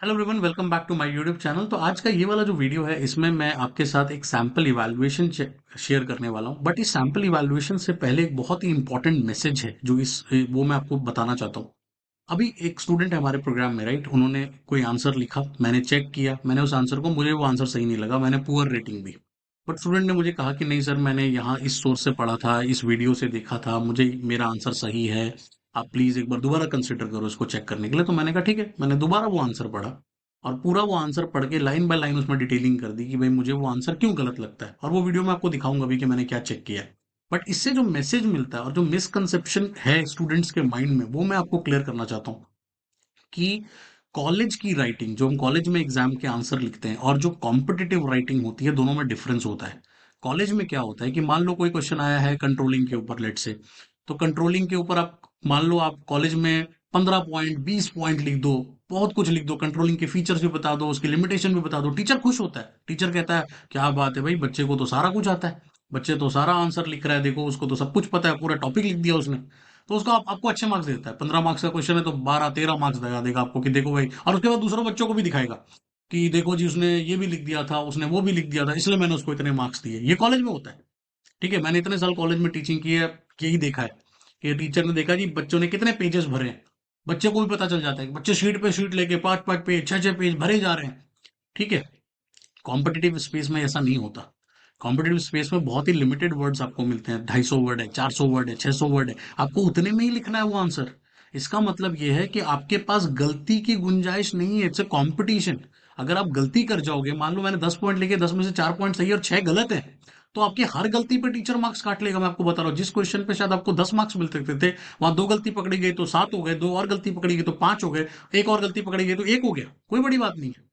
Hello everyone, welcome back to my YouTube channel. तो आज का ये वाला जो वीडियो है, इसमें मैं आपके साथ एक सैम्पल इवैल्यूएशन शेयर करने वाला हूँ। बट इस सैम्पल इवैल्यूएशन से पहले एक बहुत ही इंपॉर्टेंट मैसेज है जो वो मैं आपको बताना चाहता हूँ। अभी एक स्टूडेंट है हमारे प्रोग्राम में, राइट? उन्होंने कोई आंसर लिखा, मैंने चेक किया, मैंने उस आंसर को, मुझे वो आंसर सही नहीं लगा, मैंने poor rating the. But student ने मुझे कहा कि नहीं सर, मैंने यहाँ इस सोर्स से पढ़ा था, इस वीडियो से देखा था, मुझे मेरा आंसर सही है। आप प्लीज एक बार दोबारा कंसिडर करो इसको चेक करने के लिए। तो मैंने कहा ठीक है। मैंने दोबारा वो आंसर पढ़ा और पूरा वो आंसर पढ़ के लाइन बाय लाइन उसमें डिटेलिंग कर दी कि भाई मुझे वो आंसर क्यों गलत लगता है, और वो वीडियो में आपको दिखाऊंगा भी कि मैंने क्या चेक किया है। बट इससे जो मैसेज मिलता है और जो मिसकंसेप्शन है स्टूडेंट्स के माइंड में, वो मैं आपको क्लियर करना चाहता हूँ कि कॉलेज की राइटिंग, जो हम कॉलेज में एग्जाम के आंसर लिखते हैं, और जो कॉम्पिटिटिव राइटिंग होती है, दोनों में डिफरेंस होता है। कॉलेज में क्या होता है कि मान लो कोई क्वेश्चन आया है कंट्रोलिंग के ऊपर, लेट से, तो कंट्रोलिंग के ऊपर आप मान लो आप कॉलेज में 15 पॉइंट 20 पॉइंट लिख दो, बहुत कुछ लिख दो, कंट्रोलिंग के फीचर्स भी बता दो, उसकी लिमिटेशन भी बता दो। टीचर खुश होता है, टीचर कहता है क्या बात है भाई, बच्चे को तो सारा कुछ आता है, बच्चे तो सारा आंसर लिख रहा है, देखो उसको तो सब कुछ पता है, पूरा टॉपिक लिख दिया उसने। तो उसको आपको अच्छे मार्क्स देता है। 15 मार्क्स का क्वेश्चन है तो 12 13 मार्क्स लगा देगा आपको कि देखो भाई, और उसके बाद दूसरों बच्चों को भी दिखाएगा कि देखो जी, उसने ये भी लिख दिया था, उसने वो भी लिख दिया था, इसलिए मैंने उसको इतने मार्क्स दिए। ये कॉलेज में होता है। ठीक है, मैंने इतने साल कॉलेज में टीचिंग की है, यही देखा है कि टीचर ने देखा जी बच्चों ने कितने पेजेस भरे हैं। बच्चे को भी पता चल जाता है कि बच्चे शीट पे शीट लेके 5 5 पेज 6 6 पेज भरे जा रहे हैं। ठीक है। कॉम्पिटिटिव स्पेस में ऐसा नहीं होता। कॉम्पिटिटिव स्पेस में बहुत ही लिमिटेड वर्ड्स आपको मिलते हैं, 250 वर्ड है, 400 वर्ड है, 600 वर्ड है, आपको उतने में ही लिखना है वो आंसर। इसका मतलब ये है कि आपके पास गलती की गुंजाइश नहीं है। It's a competition. अगर आप गलती कर जाओगे, मान लो मैंने 10 पॉइंट लिखे, 10 में से 4 पॉइंट सही और 6 गलत है, तो आपकी हर गलती पे टीचर मार्क्स काट लेगा। मैं आपको बता रहा हूँ, जिस क्वेश्चन पे शायद आपको 10 मार्क्स मिलते थे, वहां दो गलती पकड़ी गई तो 7 हो गए, दो और गलती पकड़ी गई तो 5 हो गए, एक और गलती पकड़ी गई तो 1 हो गया। कोई बड़ी बात नहीं है।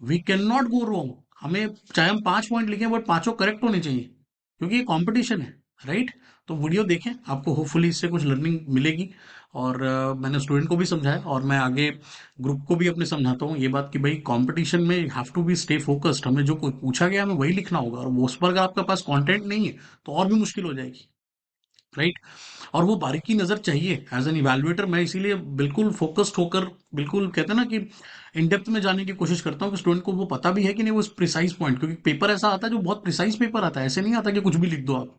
We can not go wrong. हमें चाहे हम 5 पॉइंट लिखें, बट पांचों करेक्ट होने चाहिए, क्योंकि ये कंपटीशन है, राइट? तो वीडियो देखें, आपको होपफुली इससे कुछ लर्निंग मिलेगी। और मैंने स्टूडेंट को भी समझाया, और मैं आगे ग्रुप को भी अपने समझाता हूँ ये बात कि भाई कंपटीशन में you have to be stay focused. हमें जो कोई पूछा गया हमें वही लिखना होगा, और वो उस पर अगर आपके पास कंटेंट नहीं है तो और भी मुश्किल हो जाएगी, राइट? और वो बारीकी नजर चाहिए एज एन इवेल्युएटर। मैं इसीलिए बिल्कुल फोकस्ड होकर, बिल्कुल कहते हैं ना कि इन डेप्थ में जाने की कोशिश करता हूँ कि स्टूडेंट को वो पता भी है कि नहीं वो प्रिसाइज पॉइंट, क्योंकि पेपर ऐसा आता है जो बहुत प्रिसाइज पेपर आता है, ऐसे नहीं आता कि कुछ भी लिख दो आप।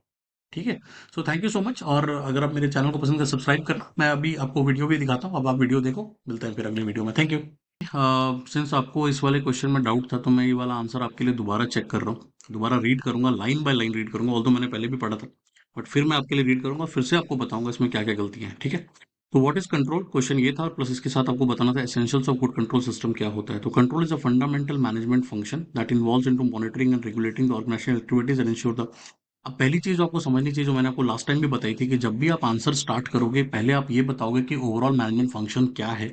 ठीक है। So thank you so much. और अगर आप मेरे चैनल को पसंद कर सब्सक्राइब करना। मैं अभी आपको वीडियो भी दिखाता हूँ, अब आप वीडियो देखो। मिलते हैं फिर अगले वीडियो में। Thank you. सिंस आपको इस वाले क्वेश्चन में डाउट था, तो मैं ये वाला आंसर आपके लिए दोबारा चेक कर रहा हूँ, दोबारा रीड करूंगा, लाइन बाय लाइन रीड करूंगा। ऑल्दो मैंने पहले भी पढ़ा था, बट फिर मैं आपके लिए रीड करूंगा, फिर से आपको बताऊंगा इसमें क्या क्या गलतियां हैं। ठीक है। तो व्हाट इज कंट्रोल, क्वेश्चन ये था, और प्लस इसके साथ आपको बताना था essentials of good control system क्या होता है। तो control is a fundamental management function that involves into monitoring and regulating the organisational activities and ensure the. अब पहली चीज जो आपको समझनी चाहिए, जो मैंने आपको लास्ट टाइम भी बताई थी, कि जब भी आप आंसर स्टार्ट करोगे, पहले आप ये बताओगे कि ओवरऑल मैनेजमेंट फंक्शन क्या है,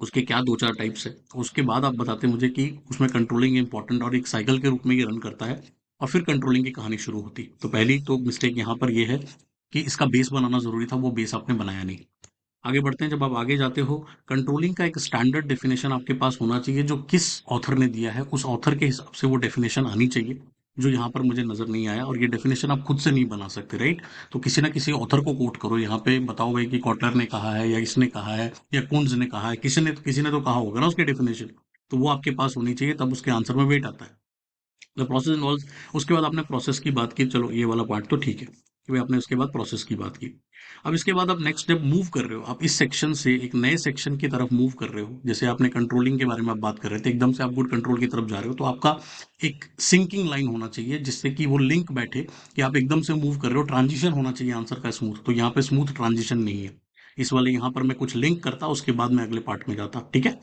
उसके क्या दो चार टाइप्स है। उसके बाद आप बताते मुझे कि उसमें कंट्रोलिंग इंपॉर्टेंट और एक साइकिल के रूप में ये रन करता है, और फिर कंट्रोलिंग की कहानी शुरू होती। तो पहली तो मिस्टेक यहाँ पर ये है कि इसका बेस बनाना जरूरी था, वो बेस आपने बनाया नहीं। आगे बढ़ते हैं। जब आप आगे जाते हो, कंट्रोलिंग का एक स्टैंडर्ड डेफिनेशन आपके पास होना चाहिए, जो किस ऑथर ने दिया है उस ऑथर के हिसाब से वो डेफिनेशन आनी चाहिए, जो यहाँ पर मुझे नजर नहीं आया। और ये डेफिनेशन आप खुद से नहीं बना सकते, राइट? तो किसी ना किसी ऑथर को कोट करो, यहाँ पे बताओ भाई कि कॉटलर ने कहा है, या इसने कहा है, या कुंज ने कहा है, किसी ने तो कहा होगा ना उसके डेफिनेशन। तो वो आपके पास होनी चाहिए, तब उसके आंसर में वेट आता है। The process involve. उसके बाद आपने प्रोसेस की बात की, चलो ये वाला पार्ट तो ठीक है कि भाई आपने उसके बाद प्रोसेस की बात की। अब इसके बाद आप नेक्स्ट स्टेप मूव कर रहे हो, आप इस सेक्शन से एक नए सेक्शन की तरफ मूव कर रहे हो। जैसे आपने कंट्रोलिंग के बारे में आप बात कर रहे थे, एकदम से आप गुड कंट्रोल की तरफ जा रहे हो, तो आपका एक सिंकिंग लाइन होना चाहिए जिससे कि वो लिंक बैठे कि आप एकदम से मूव कर रहे हो। ट्रांजिशन होना चाहिए आंसर का स्मूथ, तो यहाँ पे स्मूथ ट्रांजिशन नहीं है। इस वाले यहाँ पर मैं कुछ लिंक करता, उसके बाद मैं अगले पार्ट में जाता। ठीक है।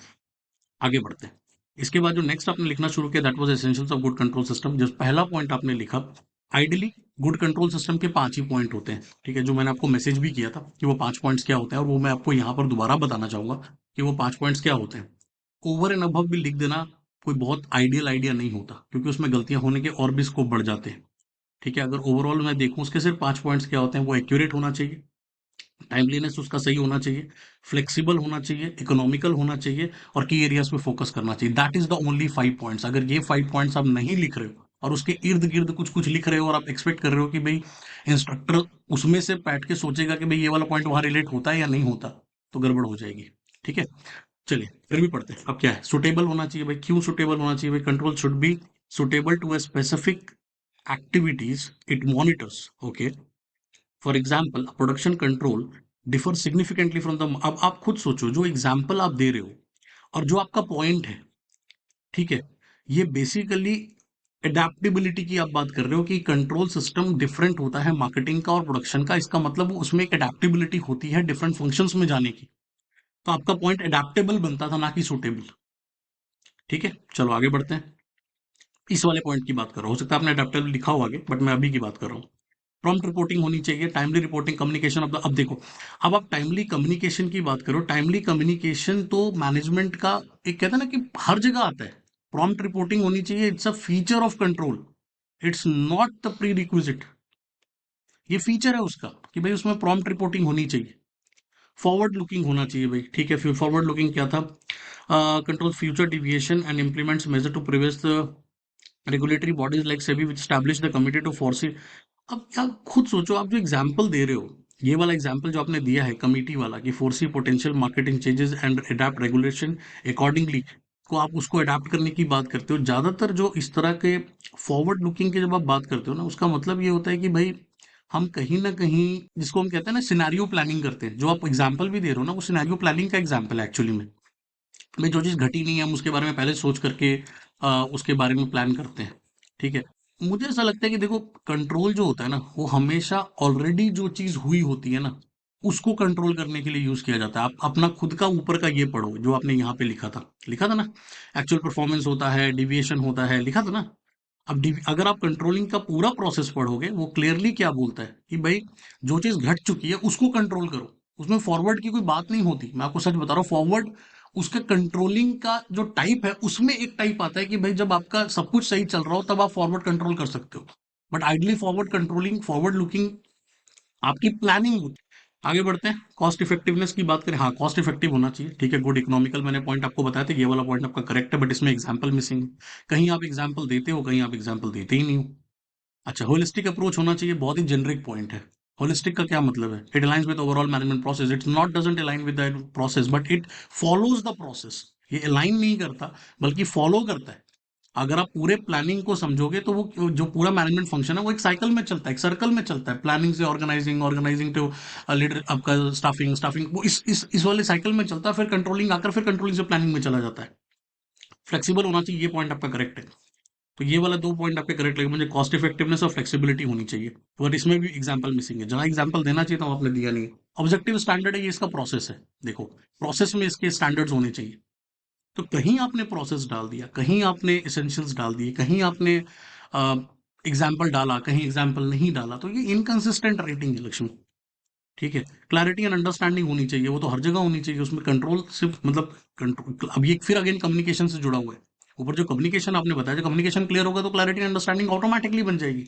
आगे बढ़ते हैं। इसके बाद जो नेक्स्ट आपने लिखना शुरू किया, that was essentials of good control system. जो पहला पॉइंट आपने लिखा, आइडियली गुड कंट्रोल सिस्टम के 5 ही पॉइंट होते हैं। ठीक है, जो मैंने आपको मैसेज भी किया था कि वो 5 पॉइंट्स क्या होते हैं, और वो मैं आपको यहाँ पर दोबारा बताना चाहूंगा कि वो 5 पॉइंट्स क्या होते हैं। ओवर एंड अबव भी लिख देना कोई बहुत आइडियल आइडिया नहीं होता, क्योंकि उसमें गलतियां होने के और भी स्कोप बढ़ जाते हैं। ठीक है। अगर ओवरऑल मैं देखूं, उसके सिर्फ 5 पॉइंट्स क्या होते हैं, वो एक्यूरेट होना चाहिए, टाइमलीनेस उसका सही होना चाहिए, फ्लेक्सिबल होना चाहिए, इकोनॉमिकल होना चाहिए, और की एरियाज पे फोकस करना चाहिए। That is the only 5 points. अगर ये 5 पॉइंट्स आप नहीं लिख रहे हो, और उसके इर्द गिर्द कुछ कुछ लिख रहे हो, और आप एक्सपेक्ट कर रहे हो कि भाई इंस्ट्रक्टर उसमें से बैठ के सोचेगा कि भाई ये वाला पॉइंट वहां रिलेट होता है या नहीं होता, तो गड़बड़ हो जाएगी। ठीक है। चलिए फिर भी पढ़ते हैं। अब क्या है, सुटेबल होना चाहिए भाई। क्यों सुटेबल होना चाहिए भाई? Control should be suitable to a specific activities it monitors. Okay, for example, a production control differs significantly from the, अब आप खुद सोचो, जो एग्जाम्पल आप दे रहे हो और जो आपका पॉइंट है, ठीक है, ये बेसिकली एडेप्टेबिलिटी की आप बात कर रहे हो कि कंट्रोल सिस्टम डिफरेंट होता है मार्केटिंग का और प्रोडक्शन का। इसका मतलब उसमें एक एडेप्टेबिलिटी होती है डिफरेंट फंक्शंस में जाने की। तो आपका पॉइंट एडेप्टेबल बनता था, ना कि सूटेबल। ठीक है, चलो आगे बढ़ते हैं। इस वाले पॉइंट की बात कर रहा हूँ, हो सकता है आपने अडेप्टेबल लिखा हो आगे, बट मैं अभी की बात कर रहा हूँ। प्रॉम्प्ट रिपोर्टिंग होनी चाहिए, timely reporting, communication of the, अब देखो, अब आप टाइमली कम्युनिकेशन की बात करो। टाइमली कम्युनिकेशन तो मैनेजमेंट का एक, कहता है ना कि हर जगह आता है। प्रॉम्प्ट रिपोर्टिंग होनी चाहिए, it's a feature of control, it's not the pre requisite. ये फीचर है उसका कि भाई उसमें प्रॉम्प्ट रिपोर्टिंग होनी चाहिए। फॉरवर्ड लुकिंग होना चाहिए भाई, ठीक है। फिर फॉरवर्ड लुकिंग क्या था? Control future deviation and implements measure to prevent regulatory bodies like SEBI which establish the committee to force. अब यार खुद सोचो, आप जो एग्जाम्पल दे रहे हो, ये वाला एग्जाम्पल जो आपने दिया है कमिटी वाला, कि फोर्सी potential marketing changes and adapt regulation accordingly, को आप उसको अडेप्ट करने की बात करते हो। ज्यादातर जो इस तरह के फॉरवर्ड लुकिंग की जब आप बात करते हो ना, उसका मतलब ये होता है कि भाई हम कहीं ना कहीं, जिसको हम कहते हैं ना सिनेरियो प्लानिंग करते हैं। जो आप एग्जाम्पल भी दे रहे हो ना, वो सिनेरियो प्लानिंग का एग्जाम्पल है एक्चुअली में। भाई जो चीज़ घटी नहीं है, हम उसके बारे में पहले सोच करके उसके बारे में प्लान करते हैं। ठीक है, मुझे ऐसा लगता है कि देखो, कंट्रोल जो होता है ना, वो हमेशा ऑलरेडी जो चीज़ हुई होती है ना, उसको कंट्रोल करने के लिए यूज किया जाता है। आप अपना खुद का ऊपर का ये पढ़ो जो आपने यहाँ पे लिखा था ना, एक्चुअल परफॉर्मेंस होता है, डिविएशन होता है, लिखा था ना। अब अगर आप कंट्रोलिंग का पूरा प्रोसेस पढ़ोगे, वो क्लियरली क्या बोलता है कि भाई जो चीज घट चुकी है उसको कंट्रोल करो। उसमें फॉरवर्ड की कोई बात नहीं होती, मैं आपको सच बता रहा हूँ। फॉरवर्ड उसके कंट्रोलिंग का जो टाइप है, उसमें एक टाइप आता है कि भाई जब आपका सब कुछ सही चल रहा हो तब आप फॉरवर्ड कंट्रोल कर सकते हो। But ideally forward controlling, forward looking आपकी प्लानिंग होती है। आगे बढ़ते हैं, कॉस्ट इफेक्टिवनेस की बात करें। हाँ, कॉस्ट इफेक्टिव होना चाहिए, ठीक है, गुड इकोनॉमिकल। मैंने पॉइंट आपको बताया था, ये वाला पॉइंट आपका करेक्ट है, बट इसमें एग्जाम्पल मिसिंग। कहीं आप एग्जाम्पल देते हो, कहीं आप एग्जाम्पल देते ही नहीं हो। अच्छा, होलिस्टिक अप्रोच होना चाहिए, बहुत ही जेनरिक पॉइंट है। होलिस्टिक का क्या मतलब है? It aligns with overall management process. It's not doesn't align with the process, but it follows the process. ये अलाइन नहीं करता, बल्कि फॉलो करता है। अगर आप पूरे प्लानिंग को समझोगे तो वो जो पूरा मैनेजमेंट फंक्शन है, वो एक साइकिल में चलता है, एक सर्कल में चलता है। प्लानिंग से ऑर्गेनाइजिंग, ऑर्गेनाइजिंग टू लीडर, आपका स्टाफिंग, स्टाफिंग, वो इस वाले साइकिल में चलता है। फिर कंट्रोलिंग आकर फिर कंट्रोलिंग से प्लानिंग में चला जाता है। फ्लेक्सिबल होना चाहिए, ये पॉइंट आपका करेक्ट है। तो ये वाला दो पॉइंट आपके करेक्ट लगे मुझे, कॉस्ट इफेक्टिवनेस और फ्लेक्सिबिलिटी होनी चाहिए। बट इसमें भी एग्जांपल मिसिंग है, जहां एग्जांपल देना चाहिए था वहां आपने दिया नहीं। ऑब्जेक्टिव स्टैंडर्ड है, ये इसका प्रोसेस है। देखो, प्रोसेस में इसके स्टैंडर्ड्स होने चाहिए। तो कहीं आपने प्रोसेस डाल दिया, कहीं आपने एसेंशियल्स डाल दिए, कहीं आपने एग्जाम्पल डाला, कहीं एग्जाम्पल नहीं डाला, तो ये इनकंसिस्टेंट राइटिंग है लक्ष्मी। ठीक है, क्लैरिटी एंड अंडरस्टैंडिंग होनी चाहिए, वो तो हर जगह होनी चाहिए। उसमें कंट्रोल सिर्फ मतलब कंट्रोल, अब ये फिर अगेन कम्युनिकेशन से जुड़ा हुआ है। ऊपर जो कम्युनिकेशन आपने बताया, जो कम्युनिकेशन क्लियर होगा तो क्लैरिटी एंड अंडरस्टैंडिंग ऑटोमेटिकली बन जाएगी।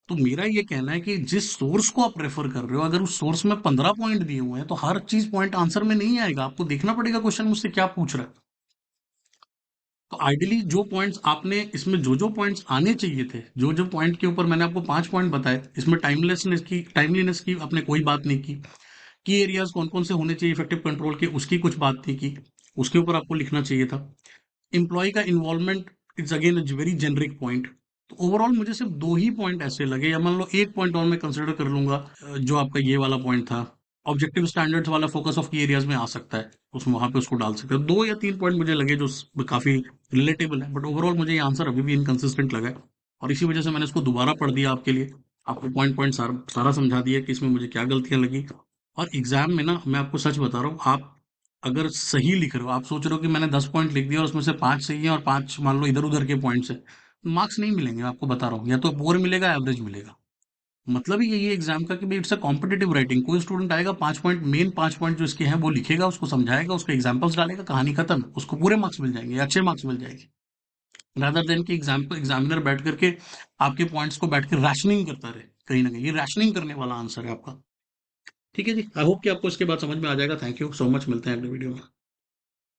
तो मेरा ये कहना है कि जिस सोर्स को आप रेफर कर रहे हो, अगर उस सोर्स में 15 पॉइंट दिए हुए हैं, तो हर चीज पॉइंट आंसर में नहीं आएगा। आपको देखना पड़ेगा क्वेश्चन मुझसे क्या पूछ रहा है। तो आइडियली जो पॉइंट्स आपने इसमें, जो जो पॉइंट्स आने चाहिए थे, जो जो पॉइंट के ऊपर मैंने आपको 5 पॉइंट बताए, इसमें टाइमलीनेस की आपने कोई बात नहीं की एरियाज कौन कौन से होने चाहिए इफेक्टिव कंट्रोल के, उसकी कुछ बात नहीं की। उसके ऊपर आपको लिखना चाहिए था। एम्प्लॉय का involvement is again very generic point. तो ओवरऑल मुझे सिर्फ दो ही पॉइंट ऐसे लगे, या मान लो एक पॉइंट और मैं कंसिडर कर लूंगा, जो आपका ये वाला पॉइंट था। ऑब्जेक्टिव स्टैंडर्ड्स वाला फोकस ऑफ की एरियाज में आ सकता है, उसमें वहां पे उसको डाल सकते हो। 2 या 3 पॉइंट मुझे लगे जो काफी रिलेटेबल है, बट ओवरऑल मुझे ये आंसर अभी भी इनकंसिस्टेंट लगा है। और इसी वजह से मैंने इसको दोबारा पढ़ दिया आपके लिए, आपको पॉइंट पॉइंट सारा समझा दिया कि इसमें मुझे क्या गलतियां लगी। और एग्जाम में ना, मैं आपको सच बता रहा हूँ, आप अगर सही लिख रहे हो, आप सोच रहे हो कि मैंने 10 पॉइंट लिख दिया और उसमें से 5 सही है और 5 मान लो इधर उधर के पॉइंट्स है, मार्क्स नहीं मिलेंगे। मैं आपको बता रहा हूँ, या तो पुअर मिलेगा, एवरेज मिलेगा। मतलब ही यही है एग्जाम का कि भाई इट्स अ कॉम्पिटेटिव राइटिंग। कोई स्टूडेंट आएगा, 5 पॉइंट, मेन 5 पॉइंट जो इसके हैं वो लिखेगा, उसको समझाएगा, उसके एग्जाम्पल्स डालेगा, कहानी खत्म, उसको पूरे मार्क्स मिल जाएंगे, अच्छे मार्क्स मिल जाएंगे। रादर देन कि एग्जामिनर बैठ करके आपके पॉइंट्स को बैठ कर रैशनिंग करता रहे। कहीं ना कहीं ये रैशनिंग करने वाला आंसर है आपका। ठीक है जी, आई होप कि आपको इसके बाद समझ में आ जाएगा। थैंक यू सो मच, मिलते हैं अगले वीडियो में।